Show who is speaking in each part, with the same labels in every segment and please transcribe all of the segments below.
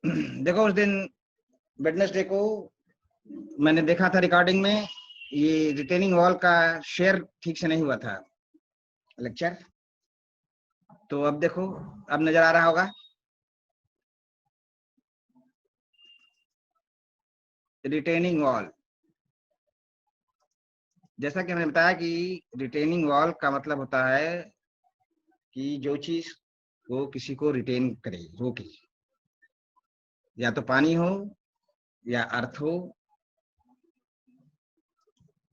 Speaker 1: देखो उस दिन वेडनेसडे को मैंने देखा था रिकॉर्डिंग में, ये रिटेनिंग वॉल का शेयर ठीक से नहीं हुआ था लेक्चर। तो अब देखो, अब नजर आ रहा होगा। रिटेनिंग वॉल, जैसा कि मैंने बताया कि रिटेनिंग वॉल का मतलब होता है कि जो चीज वो किसी को रिटेन करे, रोके, या तो पानी हो, या अर्थ हो,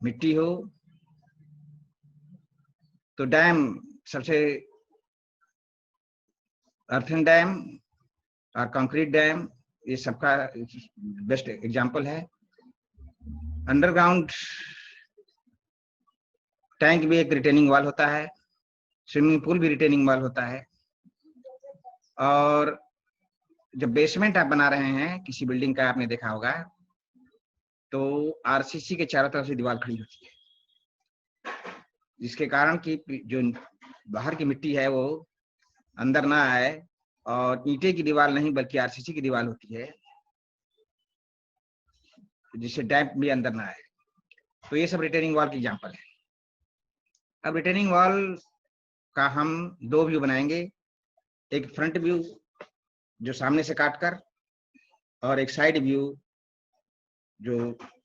Speaker 1: मिट्टी हो। तो डैम सबसे, अर्थन डैम और कंक्रीट डैम, ये सबका बेस्ट एग्जांपल है। अंडरग्राउंड टैंक भी एक रिटेनिंग वॉल होता है, स्विमिंग पूल भी रिटेनिंग वॉल होता है। और जब बेसमेंट आप बना रहे हैं किसी बिल्डिंग का, आपने देखा होगा, तो आरसीसी के चारों तरफ से दीवार खड़ी होती है, जिसके कारण कि जो बाहर की मिट्टी है वो अंदर ना आए, और ईंटे की दीवार नहीं बल्कि आरसीसी की दीवार होती है, जिससे डैम्प भी अंदर ना आए। तो ये सब रिटेनिंग वॉल की एग्जांपल है। अब रिटेनिंग वॉल का हम दो व्यू बनाएंगे, एक फ्रंट व्यू जो सामने से काटकर, और एक साइड व्यू जो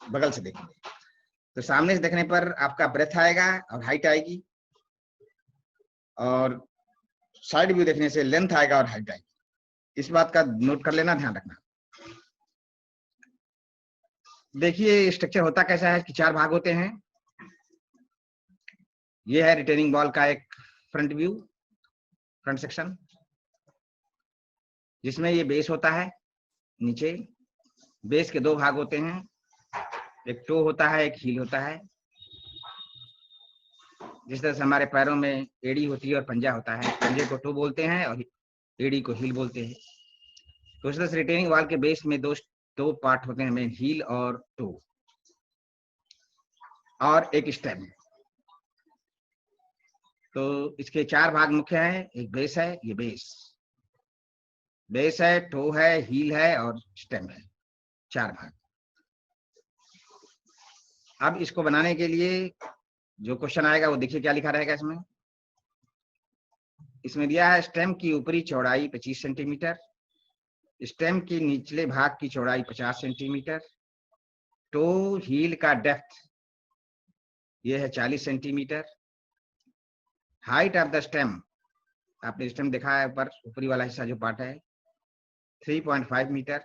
Speaker 1: बगल से देखेंगे। तो सामने से देखने पर आपका ब्रेथ आएगा और हाइट आएगी, और साइड व्यू देखने से लेंथ आएगा और हाइट आएगी। इस बात का नोट कर लेना, ध्यान रखना। देखिए स्ट्रक्चर होता कैसा है कि चार भाग होते हैं। ये है रिटेनिंग वॉल का एक फ्रंट व्यू, फ्रंट सेक्शन, जिसमें ये बेस होता है। नीचे बेस के दो भाग होते हैं, एक टो होता है, एक हील होता है। जिस तरह से हमारे पैरों में एड़ी होती है और पंजा होता है, पंजे को टो बोलते हैं और एड़ी को हील बोलते हैं। तो इस तरह से रिटेनिंग वॉल के बेस में दो पार्ट होते हैं, मेन हील और टो, और एक स्टेम। तो इसके चार भाग मुख्य हैं। एक बेस है, ये बेस है, टो है, हील है और स्टेम है, चार भाग। अब इसको बनाने के लिए जो क्वेश्चन आएगा वो देखिए क्या लिखा रहेगा इसमें। इसमें दिया है स्टेम की ऊपरी चौड़ाई 25 सेंटीमीटर, स्टेम की निचले भाग की चौड़ाई 50 सेंटीमीटर, टो हील का डेप्थ ये है 40 centimetre, height of the stem, आपने स्टेम देखा है ऊपर, ऊपरी वाला हिस्सा जो पार्ट है, 3.5 meter,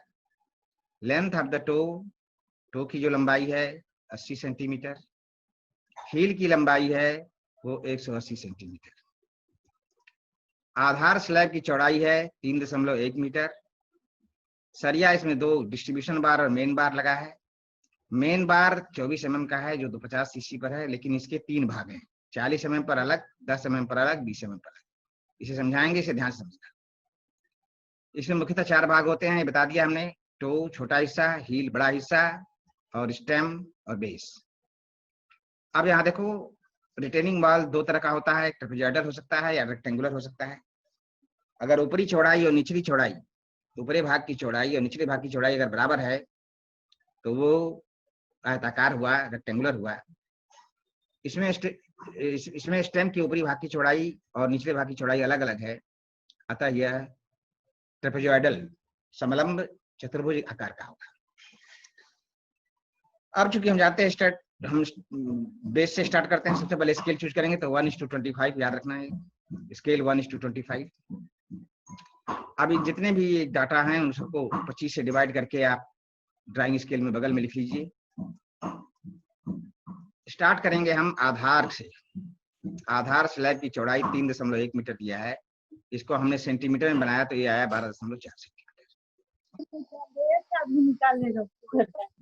Speaker 1: length of the toe की जो लंबाई है 80 सेंटीमीटर, हील की लंबाई है वो 180 सेंटीमीटर, आधार स्लैब की चौड़ाई है 3.1 मीटर, सरिया इसमें दो डिस्ट्रीब्यूशन बार और मेन बार लगा है। मेन बार 24 mm का है जो 250 cc पर है, लेकिन इसके तीन भाग हैं, 40 mm पर अलग, 10 mm पर अलग, 20 mm पर अलग। इसे समझाएंगे, इसे ध्यान से समझना। इसमें मुख्यतः चार भाग होते हैं, ये बता दिया हमने। टो छोटा हिस्सा, हील बड़ा हिस्सा, और स्टेम और बेस। अब यहाँ देखो, रिटेनिंग वॉल दो तरह का होता है, ट्रेपेजॉइडल हो सकता है या रेक्टेंगुलर हो सकता है। अगर ऊपरी चौड़ाई और निचली चौड़ाई, ऊपरी भाग की चौड़ाई और निचले भाग की चौड़ाई अगर बराबर है तो वो आयताकार हुआ, रेक्टेंगुलर हुआ। इसमें स्टेम की ऊपरी भाग की चौड़ाई और निचले भाग की चौड़ाई अलग अलग है, अतः यह ट्रेपेजॉइडल, समलंब चतुर्भुज आकार का होगा। अब चूंकि हम जाते हैं हम बेस से स्टार्ट करते हैं। सबसे पहले स्केल चूज करेंगे, तो 1:25 याद रखना है, स्केल 1:25। अभी जितने भी डाटा हैं उन सबको 25 से डिवाइड करके आप ड्राइंग स्केल में बगल में लिख लीजिए। स्टार्ट करेंगे हम आधार से। आधार स्लैब की चौड़ाई 3.1 मीटर दिया है, इसको हमने सेंटीमीटर में बनाया तो ये आया 12.4 सेंटीमीटर।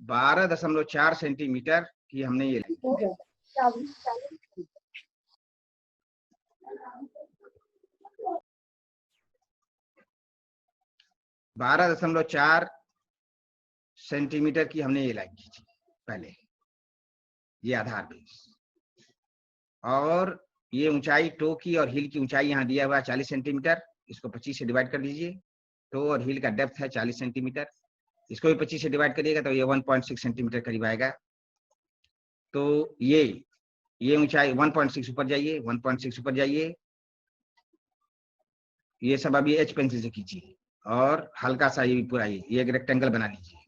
Speaker 1: 12.4 सेंटीमीटर की हमने ये 12.4 सेंटीमीटर की हमने ये लाइन खींची पहले, ये आधार बेस। और ये ऊंचाई टो की और हील की ऊंचाई यहाँ दिया हुआ है 40 सेंटीमीटर, इसको 25 से डिवाइड कर दीजिए। टो और हील का डेप्थ है 40 सेंटीमीटर। इसको भी 25 से डिवाइड करिएगा तो ये 1.6 सेंटीमीटर करीब आएगा। तो ये ऊंचाई 1.6 ऊपर जाइए, 1.6 ऊपर जाइए। ये सब अभी एच पेंसिल से कीजिए और हल्का सा ये पूरा ये एक रेक्टेंगल बना लीजिए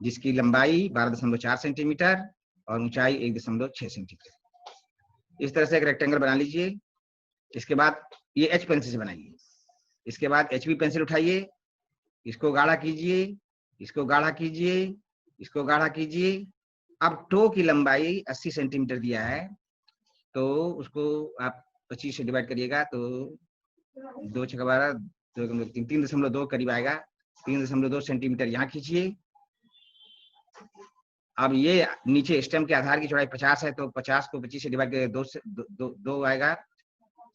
Speaker 1: जिसकी लंबाई 12.4 सेंटीमीटर और ऊंचाई 1.6 सेंटीमीटर। इस तरह से एक रेक्टेंगल बना लीजिए। इसके बाद ये एच पेंसिल से बनाइए। इसके बाद एचबी पेंसिल उठाइए, इसको गाढ़ा कीजिए, इसको गाढ़ा कीजिए, इसको गाढ़ा कीजिए। अब टो की लंबाई 80 सेंटीमीटर दिया है तो उसको आप 25 से डिवाइड करिएगा तो 2 छक्का 12, 3.2 करीब आएगा। 3.2 सेंटीमीटर यहाँ खींचिए। अब ये नीचे स्टेम के आधार की चौड़ाई 50 है तो 50 को 25 से डिवाइड करिए 2 आएगा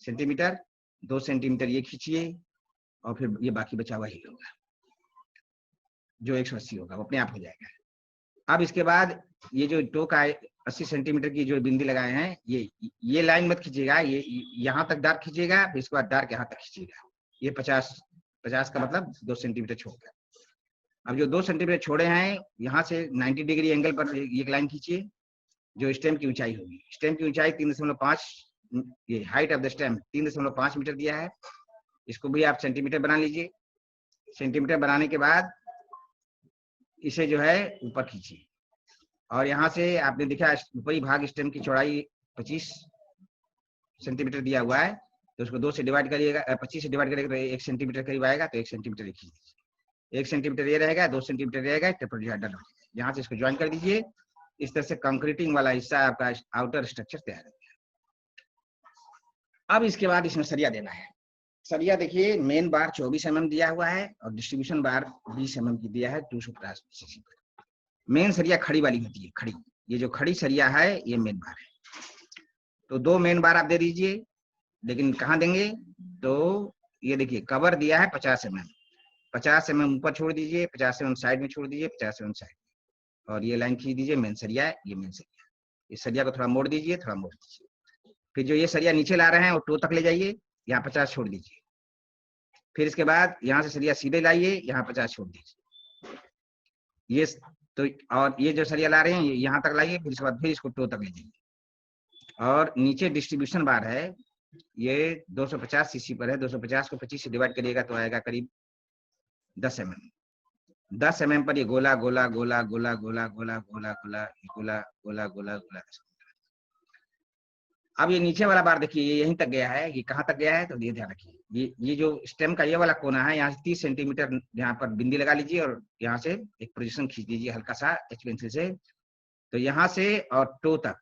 Speaker 1: सेंटीमीटर। 2 सेंटीमीटर ये खींचिए और फिर ये बाकी बचा हुआ ही होगा जो 180 होगा, वो अपने आप हो जाएगा। अब इसके बाद ये जो टो का 80 सेंटीमीटर की जो बिंदी लगाए हैं ये लाइन मत खींचिएगा, ये यहाँ तक डार्क खींचिएगा, फिर इसके बाद डार्क यहाँ तक खींचिएगा। ये 50 का मतलब 2 सेंटीमीटर छोड़कर। अब जो 2 सेंटीमीटर छोड़े हैं यहाँ से 90 डिग्री एंगल पर एक लाइन खींचिए जो स्टेम की ऊंचाई होगी। स्टेम की ऊंचाई 3.5, ये height of the stem 3.5 meter दिया है। इसको भी आप सेंटीमीटर बना लीजिए। सेंटीमीटर बनाने के बाद इसे जो है ऊपर खींचिए और यहाँ से आपने देखा ऊपरी भाग स्टेम की चौड़ाई 25 सेंटीमीटर दिया हुआ है तो उसको 2 से डिवाइड करिएगा, 25 से डिवाइड करिएगा तो 1 सेंटीमीटर करीब आएगा। तो 1 सेंटीमीटर खींच दीजिए। 1 सेंटीमीटर ये रहेगा, 2 सेंटीमीटर रहेगा, टेपर जो है डन हो जाएगा। यहाँ से इसको ज्वाइन कर दीजिए। इस तरह से कंक्रीटिंग वाला हिस्सा आपका आउटर स्ट्रक्चर तैयार हो गया। अब इसके बाद इसमें सरिया देना है। सरिया देखिए, मेन बार 24 mm दिया हुआ है और डिस्ट्रीब्यूशन बार 20 mm की दिया है 250 सीसी पर। मेन सरिया खड़ी वाली होती है, खड़ी। ये जो खड़ी सरिया है ये मेन बार है। तो 2 मेन बार आप दे दीजिए, लेकिन कहाँ देंगे? तो ये देखिए कवर दिया है 50 mm। 50 mm ऊपर छोड़ दीजिए, 50 mm साइड में छोड़ दीजिए, 50 mm साइड में, और ये लाइन खींच दीजिए। मेन सरिया है, ये मेन सरिया। इस सरिया को थोड़ा मोड़ दीजिए, थोड़ा मोड़ दीजिए। फिर जो ये सरिया नीचे ला रहे हैं वो टो तक ले जाइए, यहाँ 50 छोड़ दीजिए। फिर इसके बाद यहाँ से सरिया सीधे लाइए, यहाँ 50 छोड़ दीजिए। ये तो, और ये जो सरिया ला रहे हैं यहाँ तक लाइए, फिर इसके बाद फिर इसको टो तक ले जाइए। और नीचे डिस्ट्रीब्यूशन बार है, ये 250 सीसी पर है। 250 को 25 से डिवाइड करिएगा तो आएगा करीब 10 mm। 10 mm पर ये गोला गोला गोला गोला गोला गोला गोला गोला गोला गोला गोला गोला। अब ये नीचे वाला बार देखिए, ये यहीं तक गया है। ये कहाँ तक गया है? तो ये ध्यान रखिए, ये जो स्टेम का ये वाला कोना है, यहाँ से 30 सेंटीमीटर यहाँ पर बिंदी लगा लीजिए और यहाँ से एक प्रोजेक्शन खींच दीजिए हल्का सा एच पेंसिल से। तो यहाँ से और टो तक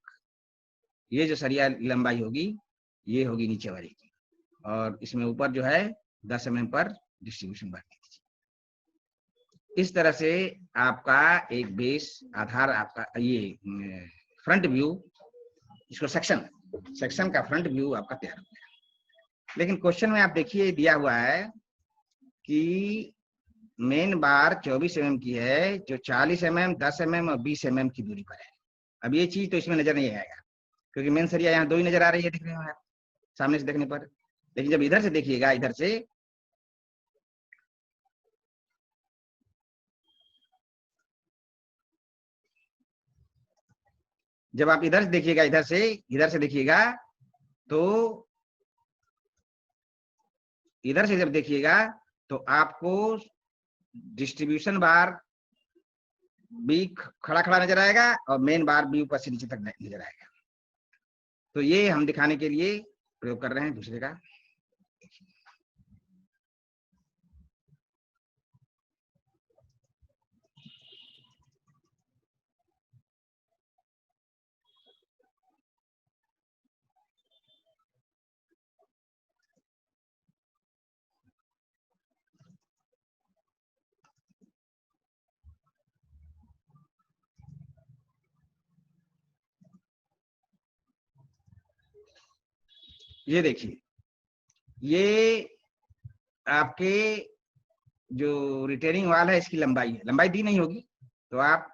Speaker 1: ये जो सरिया लंबाई होगी ये होगी नीचे वाली की, और इसमें ऊपर जो है 10 mm पर डिस्ट्रीब्यूशन बार दीजिए। इस तरह से आपका एक बेस आधार, आपका ये फ्रंट व्यू, इसको सेक्शन का फ्रंट व्यू आपका तैयार हो गया। लेकिन क्वेश्चन में आप देखिए दिया हुआ है कि मेन बार 24 mm की है जो 40 mm, 10 mm और 20 mm की दूरी पर है। अब ये चीज तो इसमें नजर नहीं आएगा क्योंकि मेन सरिया यहाँ 2 ही नजर आ रही है दिख रहे हो आप सामने से देखने पर। लेकिन जब इधर से देखिएगा, इधर से जब आप इधर से देखिएगा, इधर से देखिएगा तो इधर से जब देखिएगा तो आपको डिस्ट्रीब्यूशन बार भी खड़ा खड़ा नजर आएगा और मेन बार भी ऊपर से नीचे तक नजर आएगा। तो ये हम दिखाने के लिए प्रयोग कर रहे हैं दूसरे का। ये देखिए, ये आपके जो रिटेनिंग वाल है इसकी लंबाई है। लंबाई दी नहीं होगी तो आप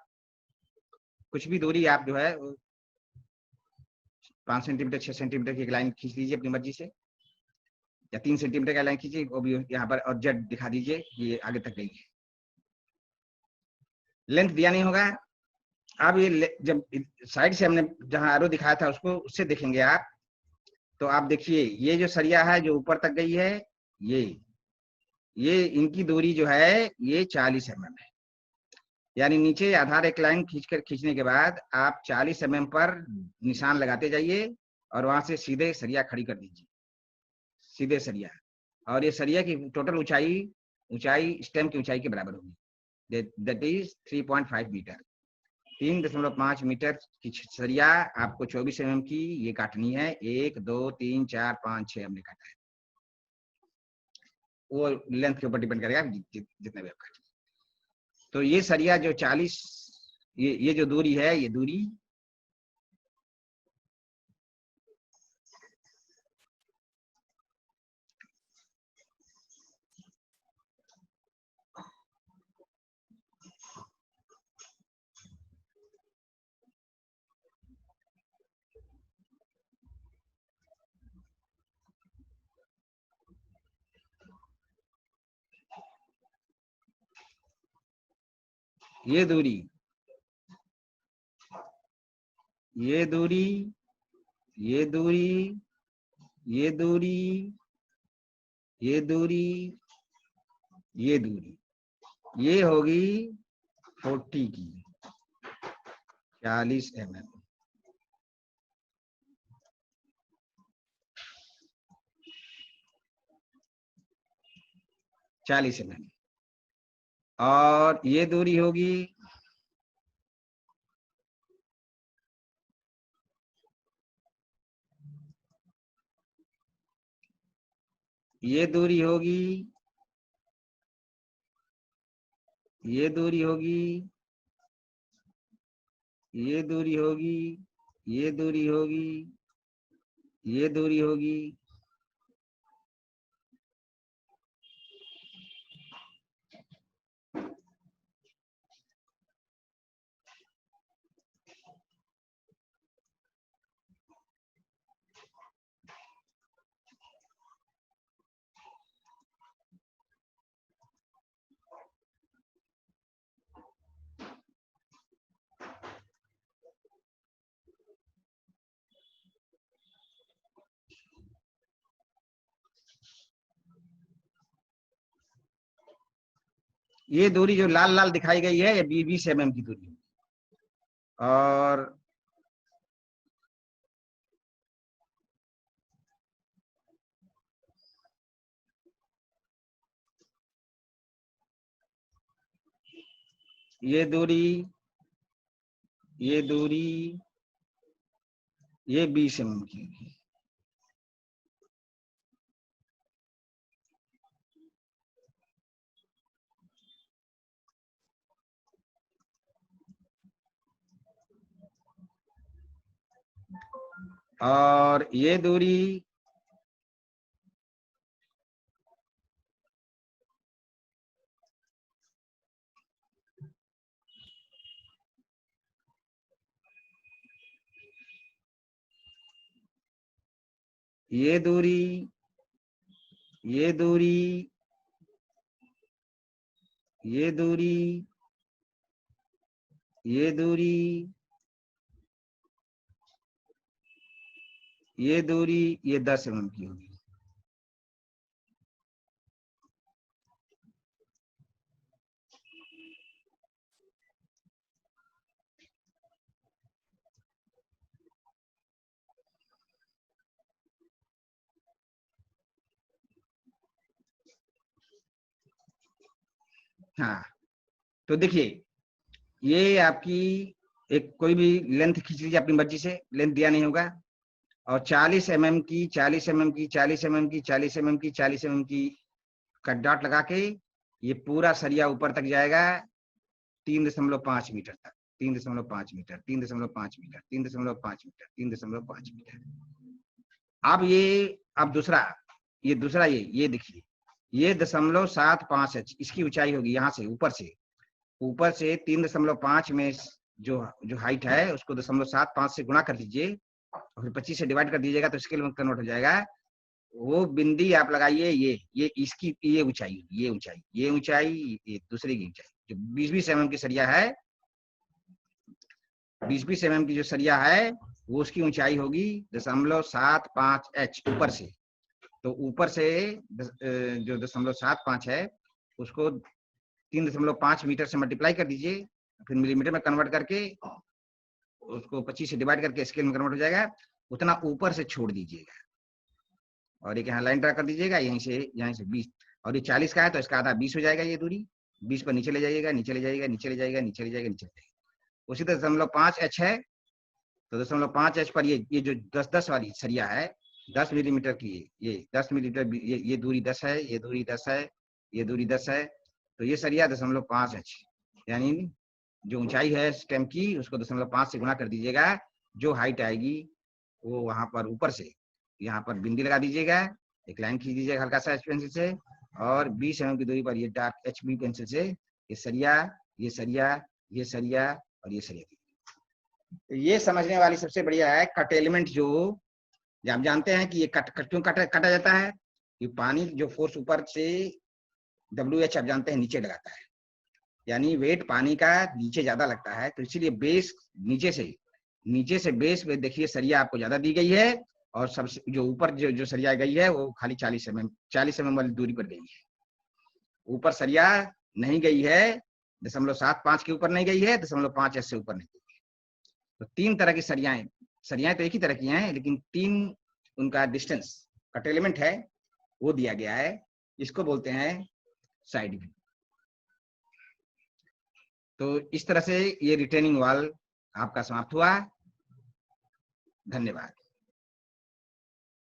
Speaker 1: कुछ भी दूरी आप जो है 5 सेंटीमीटर 6 सेंटीमीटर की एक लाइन खींच लीजिए अपनी मर्जी से। या 3 सेंटीमीटर का लाइन खींचिए, वो भी यहाँ पर, और जेड दिखा दीजिए ये आगे तक गई है। लेंथ दिया नहीं होगा। अब ये जब साइड से हमने जहां एरो दिखाया था उसको, उससे देखेंगे आप, तो आप देखिए ये जो सरिया है जो ऊपर तक गई है, ये इनकी दूरी जो है ये 40 mm है। यानी नीचे आधार एक लाइन खींचने के बाद आप 40 mm पर निशान लगाते जाइए और वहां से सीधे सरिया खड़ी कर दीजिए, सीधे सरिया। और ये सरिया की टोटल ऊंचाई स्टेम की ऊंचाई के बराबर होगी, दैट इज 3.5 मीटर। 3.5 मीटर की सरिया आपको 24 mm की ये काटनी है। 1 2 3 4 5 6 हमने काटा है, वो लेंथ के ऊपर डिपेंड करेगा जितना भी आप काटें। तो ये सरिया जो 40, ये जो दूरी है, ये दूरी ये दूरी ये दूरी ये दूरी ये दूरी ये दूरी ये दूरी ये होगी 40 की 40 mm। और ये दूरी होगी ये दूरी होगी ये दूरी होगी ये दूरी होगी ये दूरी होगी ये दूरी होगी ये दूरी जो लाल लाल दिखाई गई है, ये 20 mm की दूरी। और ये दूरी ये 20 mm की होगी। और ये दूरी ये दूरी ये दूरी ये दूरी ये दूरी ये दूरी ये 10 mm की होगी। हाँ, तो देखिए ये आपकी एक कोई भी लेंथ खींच लीजिए अपनी मर्जी से, लेंथ दिया नहीं होगा। और 40 mm की 40 mm की 40 mm की 40 mm की 40 mm की का डॉट लगा के ये पूरा सरिया ऊपर तक जाएगा 3.5 मीटर तक। 3.5 मीटर 3.5 मीटर 3.5 मीटर 3.5 मीटर। अब अब दूसरा ये देखिए, ये 0.75 है, इसकी ऊंचाई होगी यहाँ से ऊपर से 3.5 में जो जो हाइट है उसको 0.75 से गुणा कर दीजिए और फिर 25 से डिवाइड कर दीजिएगा तो स्केल में कन्वर्ट हो जाएगा। वो बिंदी आप लगाइए, ये इसकी ये ऊंचाई, ये ऊंचाई, ये ऊंचाई, ये दूसरे की ऊंचाई, जो 20-20 mm की सरिया है, 20-20 mm की जो सरिया है, वो उसकी ऊंचाई होगी 0.75 H ऊपर से। तो ऊपर से जो 0.75 है उसको 3.5 मीटर से मल्टीप्लाई कर दीजिए, फिर मिलीमीटर में कन्वर्ट करके उसको 25 से डिवाइड करके स्केल में कन्वर्ट हो जाएगा, उतना ऊपर से छोड़ दीजिएगा और एक यहाँ लाइन ड्रा कर दीजिएगा, यहीं से 20, और ये 40 का है तो इसका आधा 20 हो जाएगा, ये दूरी 20 पर नीचे ले जाइएगा, नीचे ले जाइएगा, नीचे ले जाइएगा, नीचे ले जाइएगा, नीचे ले जाइएगा। उसी तरह 0.5 H है तो 0.5 H पर ये जो 10-10 वाली सरिया है, 10 मिलीमीटर की, ये 10 मिलीमीटर, ये दूरी 10 है, ये दूरी 10 है, ये दूरी 10 है, तो ये सरिया 0.5 H, यानी जो ऊंचाई है स्टेम की उसको 0.5 से गुणा कर दीजिएगा, जो हाइट आएगी वो वहां पर ऊपर से यहाँ पर बिंदी लगा दीजिएगा, एक लाइन खींच दीजिएगा हल्का सा पेंसिल से, और 20 mm की दूरी पर ये डार्क HB पेंसिल से ये सरिया, ये सरिया, ये सरिया और ये सरिया। तो ये समझने वाली सबसे बढ़िया है कट एलिमेंट, जो आप जानते हैं कि ये क्यों काटा जाता है, कि पानी जो फोर्स ऊपर से WH आप जानते हैं नीचे लगाता है, यानी वेट पानी का नीचे ज्यादा लगता है, तो इसीलिए बेस नीचे से बेस में देखिए सरिया आपको ज्यादा दी गई है, और सबसे जो ऊपर जो सरिया गई है वो खाली 40 mm वाली दूरी पर गई है, ऊपर सरिया नहीं गई है, 0.75 के ऊपर नहीं गई है, 0.5 से ऊपर नहीं गई है। तो 3 तरह की सरियाएं तो एक ही तरह की हैं, लेकिन 3 उनका डिस्टेंस कट एलिमेंट है वो दिया गया है, इसको बोलते हैं साइड व्यू। तो इस तरह से ये रिटेनिंग वॉल आपका समाप्त हुआ। धन्यवाद।